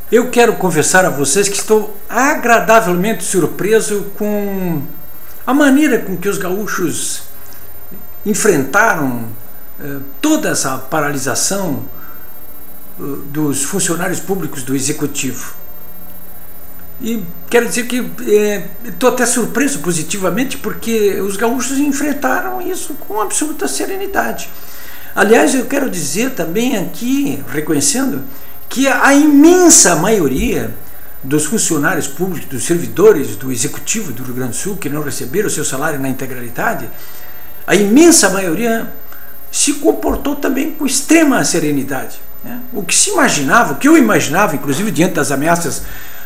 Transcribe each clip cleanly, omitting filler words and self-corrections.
Eu quero confessar a vocês que estou agradavelmente surpreso com a maneira com que os gaúchos enfrentaram toda essa paralisação dos funcionários públicos do Executivo. E quero dizer que estou até surpreso positivamente, porque os gaúchos enfrentaram isso com absoluta serenidade. Aliás, eu quero dizer também aqui, reconhecendo, que a imensa maioria dos funcionários públicos, dos servidores do Executivo do Rio Grande do Sul, que não receberam o seu salário na integralidade, a imensa maioria se comportou também com extrema serenidade. O que se imaginava, o que eu imaginava, inclusive diante das ameaças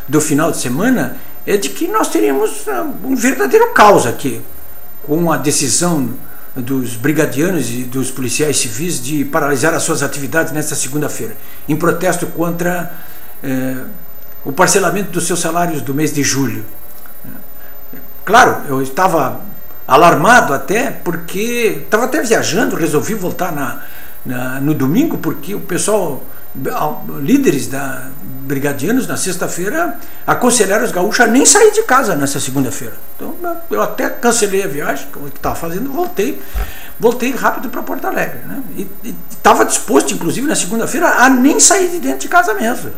do final de semana, é de que nós teríamos um verdadeiro caos aqui, com a decisão dos brigadianos e dos policiais civis de paralisar as suas atividades nesta segunda-feira, em protesto contra o parcelamento dos seus salários do mês de julho. Claro, eu estava alarmado até, porque estava até viajando, resolvi voltar no domingo, porque o pessoal, líderes brigadianos, na sexta-feira, aconselharam os gaúchos a nem sair de casa nessa segunda-feira. Então, eu até cancelei a viagem que eu estava fazendo, voltei rápido para Porto Alegre, né? E estava disposto, inclusive, na segunda-feira, a nem sair de dentro de casa mesmo.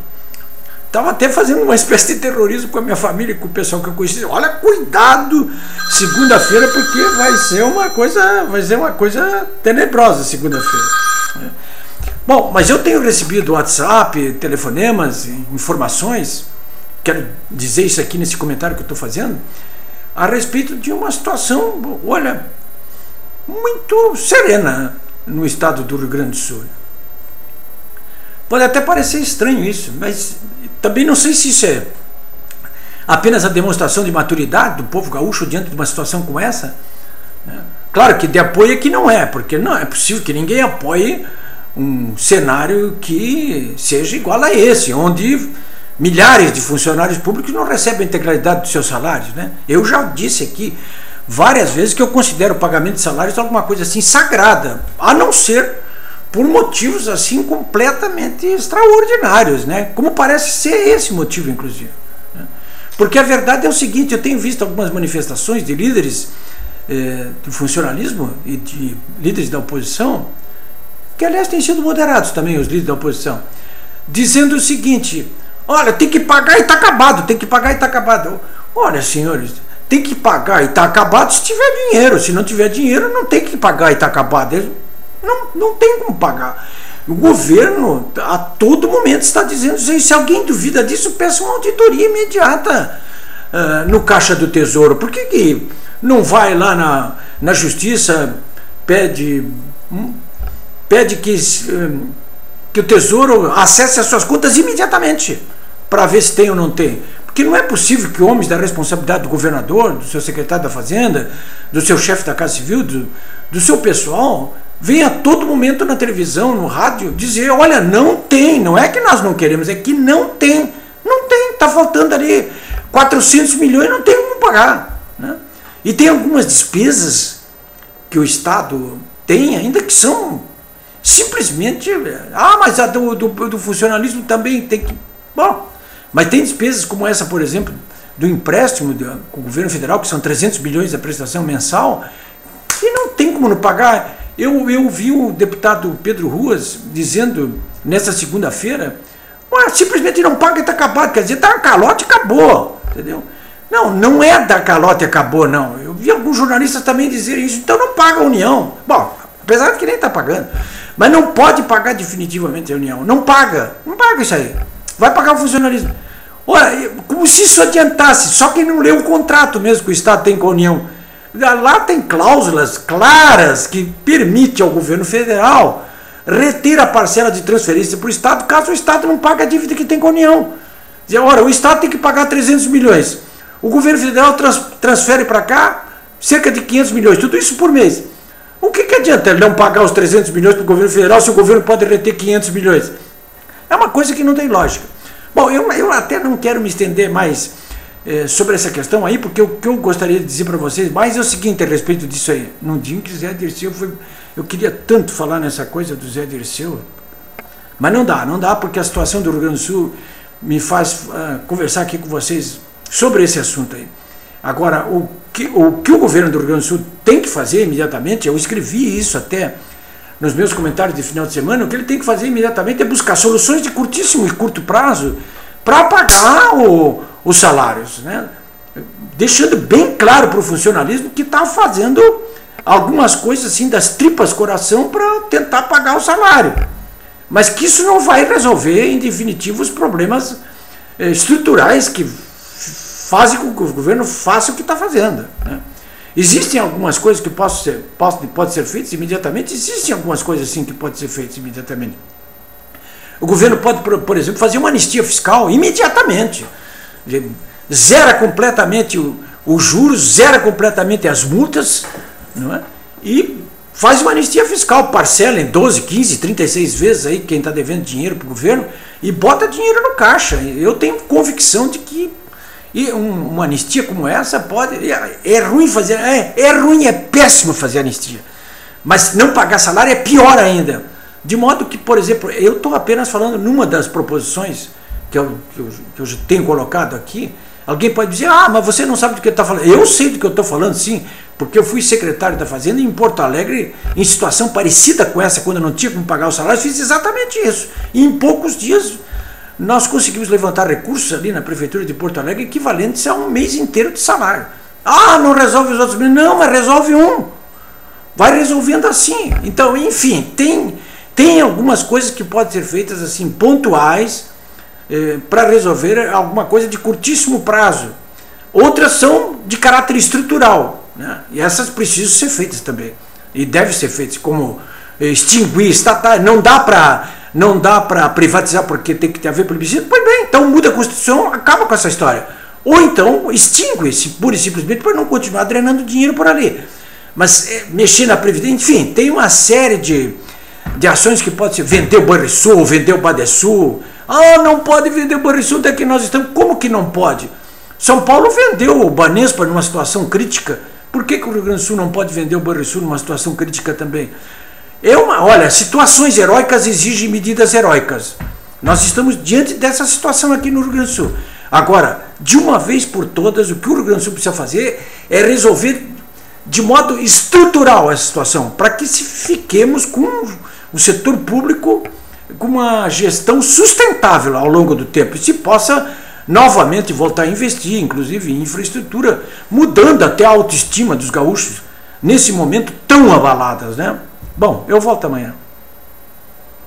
Estava até fazendo uma espécie de terrorismo com a minha família, com o pessoal que eu conhecia. Olha, cuidado, segunda-feira, porque vai ser uma coisa tenebrosa segunda-feira. Bom, mas eu tenho recebido WhatsApp, telefonemas, informações, quero dizer isso aqui nesse comentário que eu estou fazendo, a respeito de uma situação, olha, muito serena no estado do Rio Grande do Sul. Pode até parecer estranho isso, mas também não sei se isso é apenas a demonstração de maturidade do povo gaúcho diante de uma situação como essa. Claro que de apoio aqui não é, porque não é possível que ninguém apoie um cenário que seja igual a esse, onde milhares de funcionários públicos não recebem a integralidade dos seus salários, né? Eu já disse aqui várias vezes que eu considero o pagamento de salários alguma coisa assim sagrada, a não ser por motivos assim completamente extraordinários, né? Como parece ser esse motivo, inclusive, né? Porque a verdade é o seguinte: eu tenho visto algumas manifestações de líderes do funcionalismo e de líderes da oposição, que aliás têm sido moderados também, os líderes da oposição, dizendo o seguinte: olha, tem que pagar e está acabado, tem que pagar e está acabado. Olha, senhores, tem que pagar e está acabado se tiver dinheiro. Se não tiver dinheiro, não tem que pagar e está acabado. Não tem como pagar. O governo a todo momento está dizendo isso. Se alguém duvida disso, peça uma auditoria imediata no Caixa do Tesouro. Por que não vai lá na Justiça, pede que o Tesouro acesse as suas contas imediatamente para ver se tem ou não tem? Porque não é possível que homens da responsabilidade do governador, do seu secretário da Fazenda, do seu chefe da Casa Civil, do seu pessoal, venham a todo momento na televisão, no rádio, dizer: olha, não tem, não é que nós não queremos, é que não tem, está faltando ali 400 milhões, não tem como pagar, né? E tem algumas despesas que o Estado tem ainda que são simplesmente, mas a do funcionalismo também tem que... Bom, mas tem despesas como essa, por exemplo, do empréstimo com o governo federal, que são 300 milhões da prestação mensal, que não tem como não pagar. Eu vi o deputado Pedro Ruas dizendo, nessa segunda-feira, simplesmente não paga e está acabado, quer dizer, está calote e acabou, entendeu? Não é dar calote e acabou, não. Eu vi alguns jornalistas também dizerem isso, então não paga a União. Bom, apesar de que nem está pagando, mas não pode pagar definitivamente a União, não paga isso aí, vai pagar o funcionalismo. Olha, como se isso adiantasse, só quem não leu o contrato mesmo que o Estado tem com a União. Lá tem cláusulas claras que permitem ao governo federal reter a parcela de transferência para o Estado, caso o Estado não pague a dívida que tem com a União. Dizer, olha, o Estado tem que pagar 300 milhões, o governo federal transfere para cá cerca de 500 milhões, tudo isso por mês. O que adianta ele não pagar os 300 milhões para o governo federal se o governo pode reter 500 milhões? É uma coisa que não tem lógica. Bom, eu até não quero me estender mais sobre essa questão aí, porque o que eu gostaria de dizer para vocês mais é o seguinte a respeito disso aí. Num dia que o Zé Dirceu eu queria tanto falar nessa coisa do Zé Dirceu, mas não dá porque a situação do Rio Grande do Sul me faz conversar aqui com vocês sobre esse assunto aí. Agora, o que o governo do Rio Grande do Sul tem que fazer imediatamente, eu escrevi isso até nos meus comentários de final de semana, o que ele tem que fazer imediatamente é buscar soluções de curtíssimo e curto prazo para pagar os salários, né? Deixando bem claro para o funcionalismo que está fazendo algumas coisas assim das tripas coração para tentar pagar o salário, mas que isso não vai resolver em definitivo os problemas estruturais que fazem com que o governo faça o que está fazendo, né? Existem algumas coisas que podem ser feitas imediatamente, existem algumas coisas assim que podem ser feitas imediatamente. O governo pode, por exemplo, fazer uma anistia fiscal imediatamente, zera completamente os juros, zera completamente as multas, não é? E faz uma anistia fiscal, parcela em 12, 15, 36 vezes aí quem está devendo dinheiro para o governo e bota dinheiro no caixa. Eu tenho convicção de que uma anistia como essa pode... É ruim fazer... É péssimo fazer anistia. Mas não pagar salário é pior ainda. De modo que, por exemplo, eu estou apenas falando numa das proposições que eu tenho colocado aqui. Alguém pode dizer, mas você não sabe do que está falando. Eu sei do que eu estou falando, sim, porque eu fui secretário da Fazenda em Porto Alegre, em situação parecida com essa, quando eu não tinha como pagar o salário, fiz exatamente isso. E em poucos dias nós conseguimos levantar recursos ali na Prefeitura de Porto Alegre equivalentes a um mês inteiro de salário. Não resolve os outros meses. Não, mas resolve um. Vai resolvendo assim. Então, enfim, tem algumas coisas que podem ser feitas assim, pontuais, para resolver alguma coisa de curtíssimo prazo. Outras são de caráter estrutural, né? E essas precisam ser feitas também. E devem ser feitas, como extinguir estatais. Não dá para privatizar porque tem que ter a ver plebiscito. Pois bem, então muda a Constituição, acaba com essa história. Ou então extingue-se, pura e simplesmente, para não continuar drenando dinheiro por ali. Mas mexer na Previdência, enfim, tem uma série de ações que pode ser vender o Banrisul, vender o Badesul. Não pode vender o Banrisul daqui nós estamos. Como que não pode? São Paulo vendeu o Banespa numa situação crítica. Por que o Rio Grande do Sul não pode vender o Banrisul numa situação crítica também? Olha, situações heróicas exigem medidas heróicas. Nós estamos diante dessa situação aqui no Rio Grande do Sul. Agora, de uma vez por todas, o que o Rio Grande do Sul precisa fazer é resolver de modo estrutural essa situação, para que fiquemos com o setor público com uma gestão sustentável ao longo do tempo e se possa novamente voltar a investir, inclusive em infraestrutura, mudando até a autoestima dos gaúchos nesse momento tão abaladas, né? Bom, eu volto amanhã.